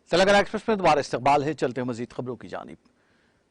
Telangana express में दोबारा इस्तकबाल है। चलते हैं मजीद खबरों की जानिब।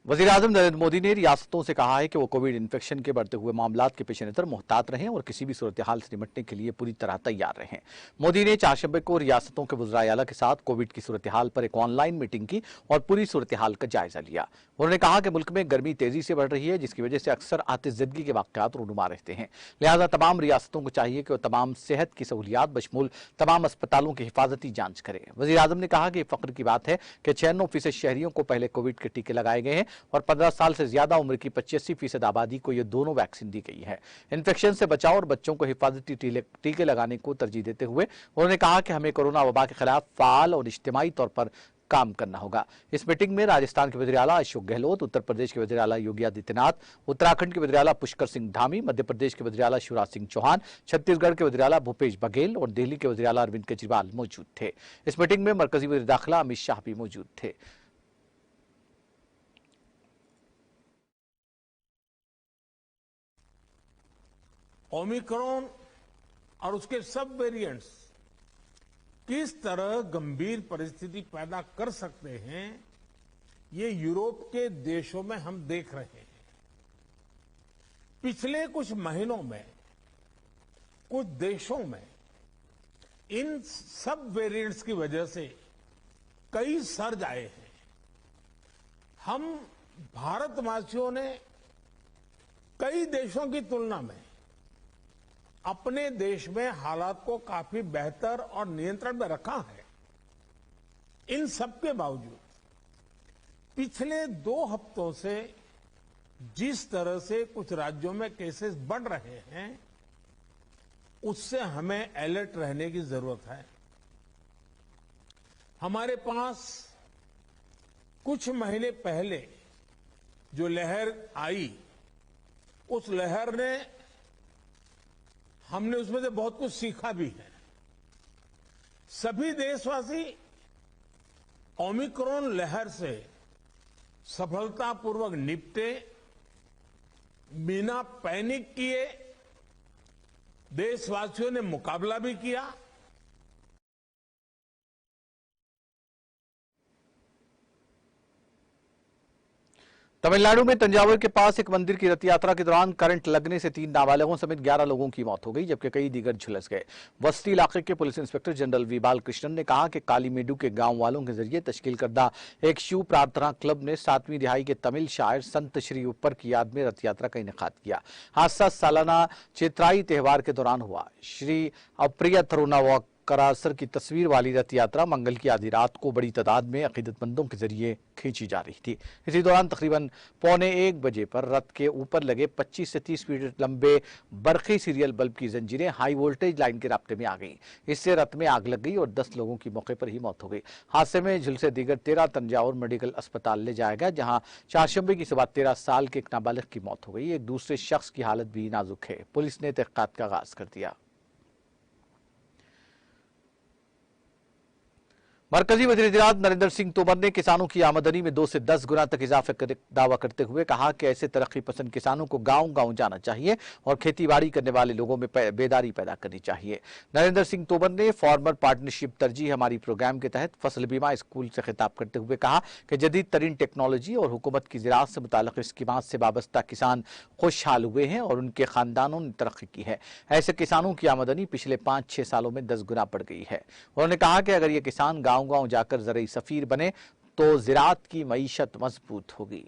वज़ीर-ए-आज़म नरेंद्र मोदी ने रियासतों से कहा है कि वो कोविड इन्फेक्शन के बढ़ते हुए मामलात के पेश नज़र मुहतात रहें और किसी भी सूरत हाल से निपटने के लिए पूरी तरह तैयार रहें। मोदी ने चारशंबे को रियासतों के वज़राए आला के साथ कोविड की सूरत हाल पर एक ऑनलाइन मीटिंग की और पूरी सूरत हाल का जायजा लिया। उन्होंने कहा कि मुल्क में गर्मी तेजी से बढ़ रही है, जिसकी वजह से अक्सर आतिशज़दगी के वाक़यात रूनुमा रहते हैं। लिहाजा तमाम रियासतों को चाहिए कि वह तमाम सेहत की सहूलियात बशमूल तमाम अस्पतालों की हिफाजती जांच करें। वज़ीर-ए-आज़म ने कहा कि फ़ख्र की बात है कि 96% शहरियों को पहले कोविड के टीके लगाए गए हैं और 15 साल से ज्यादा उम्र की 85% आबादी को ये दोनों वैक्सीन दी गई है। इन्फेक्शन से बचाव और बच्चों को हिफाजती टीके लगाने को तरजीह देते हुए उन्होंने कहा कि हमें कोरोना वबा के खिलाफ फाल और इज्तिमाई तौर पर काम करना होगा। इस मीटिंग में राजस्थान के वज़ीर आला अशोक गहलोत, उत्तर प्रदेश के वज़ीर आला योगी आदित्यनाथ, उत्तराखंड के वज़ीर आला पुष्कर सिंह धामी, मध्य प्रदेश के वज़ीर आला शिवराज सिंह चौहान, छत्तीसगढ़ के वज़ीर आला भूपेश बघेल और दिल्ली के वज़ीर आला अरविंद केजरीवाल मौजूद थे। इस मीटिंग में मरकजी वज़ीर दाखिला अमित शाह भी मौजूद थे। ओमिक्रॉन और उसके सब वेरिएंट्स किस तरह गंभीर परिस्थिति पैदा कर सकते हैं, ये यूरोप के देशों में हम देख रहे हैं। पिछले कुछ महीनों में कुछ देशों में इन सब वेरिएंट्स की वजह से कई सर्ज आए हैं। हम भारतवासियों ने कई देशों की तुलना में अपने देश में हालात को काफी बेहतर और नियंत्रण में रखा है। इन सब के बावजूद पिछले 2 हफ्तों से जिस तरह से कुछ राज्यों में केसेस बढ़ रहे हैं, उससे हमें अलर्ट रहने की जरूरत है। हमारे पास कुछ महीने पहले जो लहर आई, उस लहर ने हमने उसमें से बहुत कुछ सीखा भी है। सभी देशवासी ओमिक्रॉन लहर से सफलतापूर्वक निपटे, बिना पैनिक किए देशवासियों ने मुकाबला भी किया। तमिलनाडु में तंजावुर के पास एक मंदिर की रथ यात्रा के दौरान करंट लगने से 3 नाबालिगों समेत 11 लोगों की मौत हो गई, जबकि कई दीगर झुलस गए। बस्ती इलाके के police inspector general V Balakrishnan ने कहा कि कालीमेडू के गांव वालों के जरिए तश्कील करदा एक शिव प्रार्थना क्लब ने 7वीं दिहाई के तमिल शायर संत श्री उप्पर की याद में रथ यात्रा का इनेकाद किया। हादसा सालाना चित्राई त्योहार के दौरान हुआ। श्री अप्रिय थरुनावा करासर की तस्वीर वाली रथ यात्रा मंगल की आधी रात को बड़ी तादाद में अकीदतमंदों के जरिए खींची जा रही थी। इसी दौरान तकरीबन 12:45 बजे पर रथ के ऊपर लगे 25 से 30 फीट लंबे बरखी सीरियल बल्ब की जंजीरें हाई वोल्टेज लाइन के राब्ते में आ गईं। इससे रथ में आग लग गई और 10 लोगों की मौके पर ही मौत हो गई। हादसे में झुलसे दीगर 13 तंजावुर मेडिकल अस्पताल ले जाया गया, जहां चारशंबे की सुबह 13 साल के एक नाबालिग की मौत हो गई। एक दूसरे शख्स की हालत भी नाजुक है। पुलिस ने तहकीकात का आगाज कर दिया। मरकजी वज़ीर-ए-आज़म नरेंद्र सिंह तोमर ने किसानों की आमदनी में 2 से 10 गुना तक इजाफे का दावा करते हुए कहा कि ऐसे तरक्की पसंद किसानों को गांव-गांव जाना चाहिए और खेती-बाड़ी करने वाले लोगों में बेदारी पैदा करनी चाहिए। नरेंद्र सिंह तोमर ने फार्मर पार्टनरशिप तरजीह हमारी प्रोग्राम के तहत फसल बीमा स्कूल से खिताब करते हुए कहा कि जदीद तरीन टेक्नोलॉजी और हुकूमत की ज़राअत से मुताल्लिक़ स्कीमात से वाबस्ता किसान खुशहाल हुए हैं और उनके खानदानों ने तरक्की की है। ऐसे किसानों की आमदनी पिछले 5-6 सालों में 10 गुना बढ़ गई है। उन्होंने कहा कि अगर ये किसान गांव-गांव जाकर ज़रई सफीर बने तो ज़राअत की मईशत मजबूत होगी।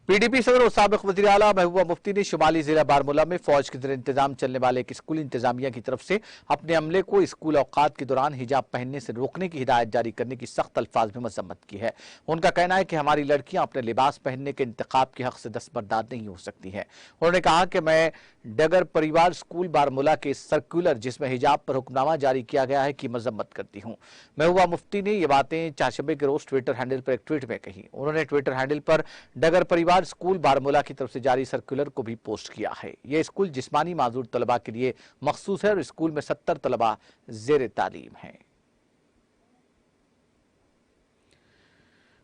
पीडीपी सदर और साबिक वज़ीर आला महबूबा मुफ्ती ने शुमाली जिला बारामूला में फौज के ज़रिए इंतजाम चलने वाले एक स्कूल इंतजामिया की तरफ से अपने अमले को स्कूल औकात के दौरान हिजाब पहनने से रोकने की हिदायत जारी करने की सख्त अल्फाज में मजम्मत की है। उनका कहना है कि हमारी लड़कियां अपने लिबास पहनने के इंतखाब के हक से दस्तबरदार नहीं हो सकती हैं। उन्होंने कहा कि मैं डगर परिवार स्कूल बारामूला के सर्कुलर जिसमें हिजाब पर हुक्मनामा जारी किया गया है की मजम्मत करती हूँ। महबूबा मुफ्ती ने ये बातें चारशंबे के रोज ट्विटर हैंडल पर एक ट्वीट में कही। उन्होंने ट्विटर हैंडल पर डगर परिवार बिहार स्कूल बारामूला की तरफ से जारी सर्कुलर को भी पोस्ट किया है। यह स्कूल जिस्मानी माजूर तलबा के लिए मखसूस है और स्कूल में 70 तलबा जेर तालीम हैं।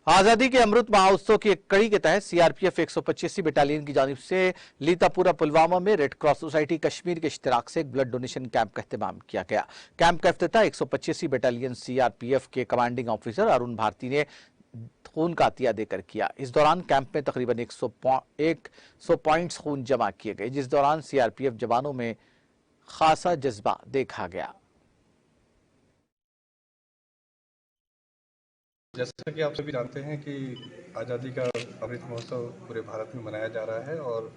आजादी के अमृत महोत्सव की एक कड़ी के तहत सीआरपीएफ 125वीं बटालियन की जानिब से लीतापुरा पुलवामा में रेड क्रॉस सोसाइटी कश्मीर के इश्तिराक से एक ब्लड डोनेशन कैंप का एहतमाम किया गया। कैंप का इफ्तिताह 125वीं बटालियन सीआरपीएफ के कमांडिंग ऑफिसर अरुण भारती ने खून का अतिया देकर किया। इस दौरान कैंप में तकरीबन 100 पॉइंट्स खून जमा किए गए, जिस दौरान सीआरपीएफ जवानों में खासा जज्बा देखा गया। जैसा कि आप सभी जानते हैं कि आज़ादी का अमृत महोत्सव पूरे भारत में मनाया जा रहा है और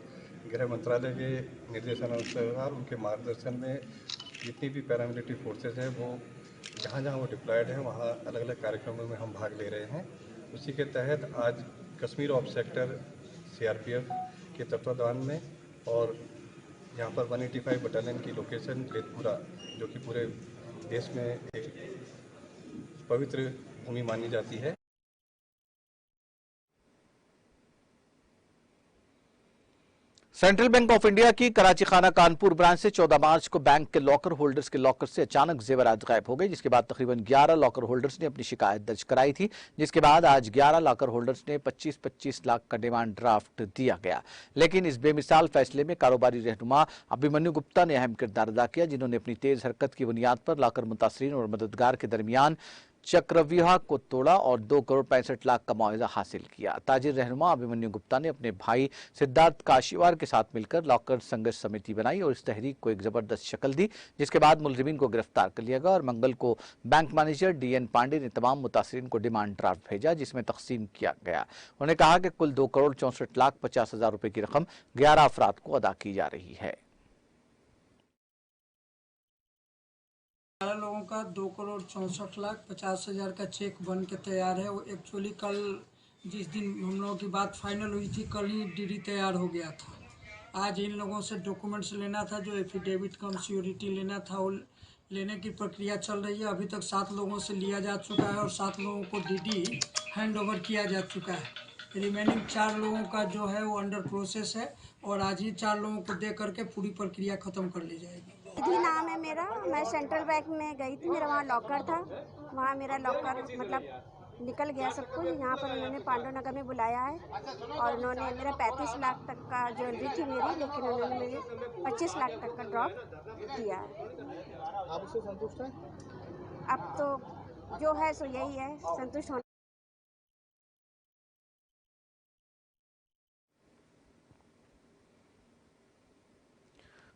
गृह मंत्रालय के निर्देशानुसार उनके मार्गदर्शन में जितनी भी पैरामिलिट्री फोर्सेज हैं वो जहाँ वो डिप्लॉयड हैं वहाँ अलग अलग कार्यक्रमों में हम भाग ले रहे हैं। उसी के तहत आज कश्मीर ऑफ सेक्टर सीआरपीएफ के तत्वाधान में और यहाँ पर 185 बटालियन की लोकेशन केतपुरा, जो कि पूरे देश में एक पवित्र भूमि मानी जाती है। सेंट्रल बैंक ऑफ इंडिया की कराची खाना कानपुर ब्रांच से 14 मार्च को बैंक के लॉकर होल्डर्स के लॉकर से अचानक जेवरात गायब हो गए, जिसके बाद तकरीबन 11 लॉकर होल्डर्स ने अपनी शिकायत दर्ज कराई थी, जिसके बाद आज 11 लॉकर होल्डर्स ने 25-25 लाख का डिमांड ड्राफ्ट दिया गया। लेकिन इस बेमिसाल फैसले में कारोबारी रहनुमा अभिमन्यु गुप्ता ने अहम किरदार अदा किया, जिन्होंने अपनी तेज हरकत की बुनियाद पर लॉकर मुतासरीन और मददगार के दरमियान चक्रव्यूह को तोड़ा और 2 करोड़ 65 लाख का मुआवजा हासिल किया। ताजिर रहनुमा अभिमन्यु गुप्ता ने अपने भाई सिद्धार्थ काशीवार के साथ मिलकर लॉकर संघर्ष समिति बनाई और इस तहरीक को एक जबरदस्त शक्ल दी, जिसके बाद मुलजिमीन को गिरफ्तार कर लिया गया और मंगल को बैंक मैनेजर डीएन पांडे ने तमाम मुतासरीन को डिमांड ड्राफ्ट भेजा, जिसमें तकसीम किया गया। उन्होंने कहा कि कुल 2 करोड़ 64 लाख 50 हजार रुपए की रकम 11 अफराद को अदा की जा रही है। 11 लोगों का 2 करोड़ 64 लाख 50 हजार का चेक बन के तैयार है। वो एक्चुअली कल जिस दिन हम लोगों की बात फाइनल हुई थी, कल ही डीडी तैयार हो गया था। आज इन लोगों से डॉक्यूमेंट्स लेना था, जो एफिडेविट कम सिक्योरिटी लेना था, वो लेने की प्रक्रिया चल रही है। अभी तक 7 लोगों से लिया जा चुका है और 7 लोगों को डीडी हैंड ओवर किया जा चुका है। रिमेनिंग 4 लोगों का जो है वो अंडर प्रोसेस है और आज ही 4 लोगों को दे करके पूरी प्रक्रिया खत्म कर ली जाएगी। निधि नाम है मेरा। मैं सेंट्रल बैंक में गई थी, मेरा वहाँ लॉकर था। वहाँ मेरा लॉकर मतलब निकल गया सब कुछ। यहाँ पर उन्होंने पांडव नगर में बुलाया है और उन्होंने मेरा 35 लाख तक का ज्वेलरी थी मेरी, लेकिन उन्होंने मेरे 25 लाख तक का ड्रॉप दिया है। आप उससे संतुष्ट हैं? अब तो जो है सो यही है, संतुष्ट होना।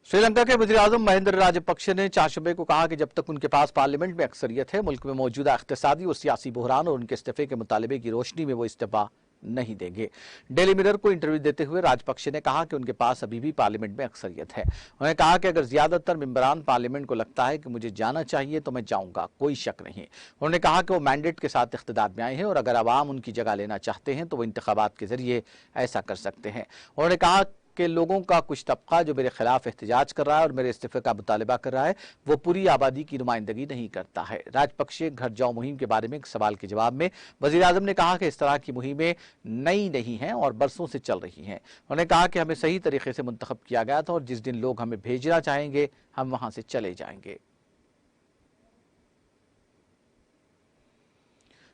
श्रीलंका के वज़ीर-ए-आज़म महिंदा राजपक्षे ने चाशबे को कहा कि जब तक उनके पास पार्लियामेंट में अक्सरियत है, मुल्क में मौजूदा इक़्तिसादी और सियासी बहरान और उनके इस्तीफे के मुतालबे की रोशनी में वो इस्तीफा नहीं देंगे। डेली मिरर को इंटरव्यू देते हुए राजपक्षे ने कहा कि उनके पास अभी भी पार्लियामेंट में अक्सरियत है। उन्होंने कहा कि अगर ज्यादातर मेंबरान पार्लियामेंट को लगता है कि मुझे जाना चाहिए तो मैं जाऊंगा, कोई शक नहीं। उन्होंने कहा कि वो मैंडेट के साथ इख्तिदार में आए हैं और अगर अवाम उनकी जगह लेना चाहते हैं तो वो इंतखाबात के जरिए ऐसा कर सकते हैं। उन्होंने कहा कि लोगों का कुछ तबका जो मेरे खिलाफ एहतजाज कर रहा है और मेरे इस्तीफे का मुतालबा कर रहा है, वो पूरी आबादी की नुमाइंदगी नहीं करता है। राजपक्षे घर जाओ मुहिम के बारे में एक सवाल के जवाब में वज़ीर आज़म ने कहा कि इस तरह की मुहिमें नई नहीं हैं और बरसों से चल रही हैं। उन्होंने कहा कि हमें सही तरीके से मुंतखब किया गया था और जिस दिन लोग हमें भेजना चाहेंगे हम वहां से चले जाएंगे।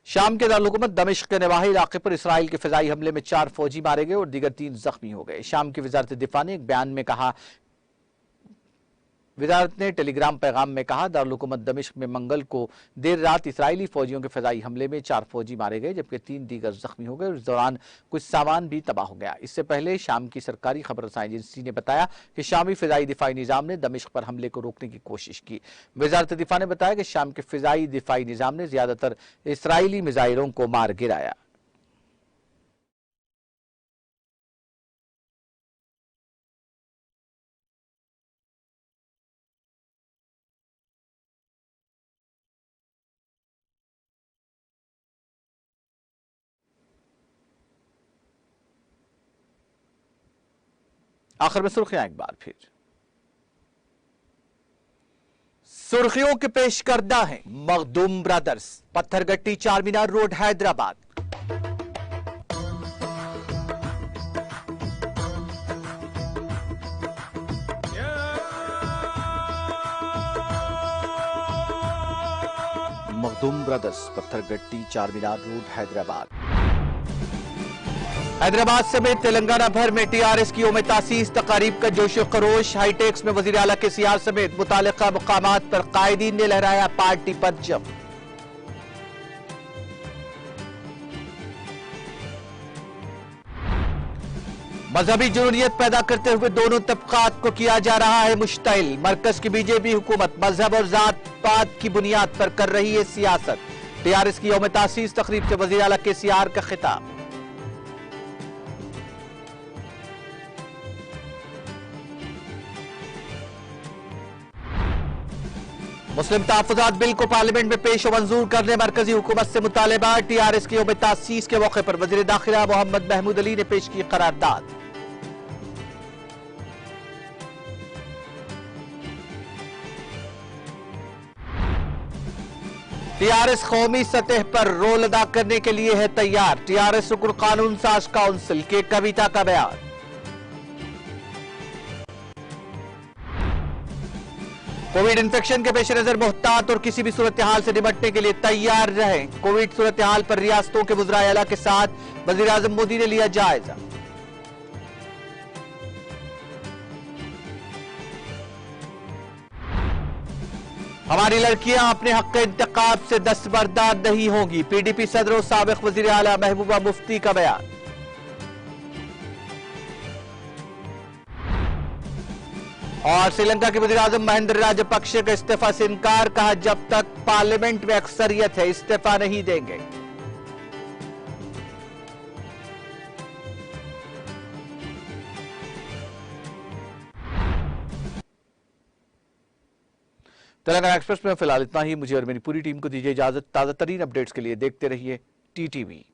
शाम के दारुल-हुकूमत दमिश्क के नवाही इलाके पर इसराइल के फिजाई हमले में 4 फौजी मारे गए और दीगर 3 जख्मी हो गए। शाम की वजारत दिफा ने एक बयान में कहा, वजारत ने टेलीग्राम पैगाम में कहा, दारुल-हुकूमत दमिश्क में मंगल को देर रात इसराइली फौजियों के फिजाई हमले में 4 फौजी मारे गए जबकि 3 दीगर जख्मी हो गए और इस दौरान कुछ सामान भी तबाह हो गया। इससे पहले शाम की सरकारी खबर रसाई एजेंसी ने बताया कि शामी फिजाई दिफाई निजाम ने दमिश्क पर हमले को रोकने की कोशिश की। वजारत दिफा ने बताया कि शाम के फिजाई दिफाई निजाम ने ज्यादातर इसराइली मिसाइलों को मार गिराया। आखिर में सुर्खियां एक बार फिर। सुर्खियों के पेश करदा है Makhdoom brothers, Pathergatti Charminar road Hyderabad. Makhdoom brothers, Pathergatti, Charminar road, Hyderabad. Hyderabad समेत तेलंगाना भर में टीआरएस की यौम तासीस तकारीब का जोशो खरोश। हाईटेक्स में वजीर आला केसीआर समेत मुतालिका मुकामात पर कायदीन ने लहराया पार्टी परचम। मजहबी जुनूनियत पैदा करते हुए दोनों तबकात को किया जा रहा है मुश्तइल। मरकज की बीजेपी हुकूमत मजहब और जात पात की बुनियाद पर कर रही है सियासत। टीआरएस की यौम तासीस तकरीब से वजीर आला केसीआर का खिताब। मुस्लिम तहफ़्फ़ुज़ात बिल को पार्लियामेंट में पेश और मंजूर करने मरकजी हुकूमत से मुतालबा। टीआरएस की यौम तासीस के मौके पर वज़ीर दाखिला मोहम्मद महमूद अली ने पेश की करारदाद। टीआरएस कौमी सतह पर रोल अदा करने के लिए है तैयार। टीआरएस रुकन कानून साज काउंसिल के कविता का बयान। कोविड इन्फेक्शन के पेश नजर मुहतात और किसी भी सूरत हाल से निपटने के लिए तैयार रहें। कोविड सूरत हाल पर रियासतों के वज़ीर आला के साथ वज़ीर आज़म मोदी ने लिया जायजा। हमारी लड़कियां अपने हक इंतखाब से दस्तबरदार नहीं होंगी। पीडीपी सदर और साबिक वज़ीर आला महबूबा मुफ्ती का बयान। और श्रीलंका के वज़ीर आज़म महिंद्र राजपक्षे का इस्तीफा से इनकार। कहा जब तक पार्लियामेंट में अक्सरियत है इस्तीफा नहीं देंगे। तेलंगाना एक्सप्रेस में फिलहाल इतना ही। मुझे और मेरी पूरी टीम को दीजिए इजाजत। ताजा तरीन अपडेट्स के लिए देखते रहिए टीटीवी।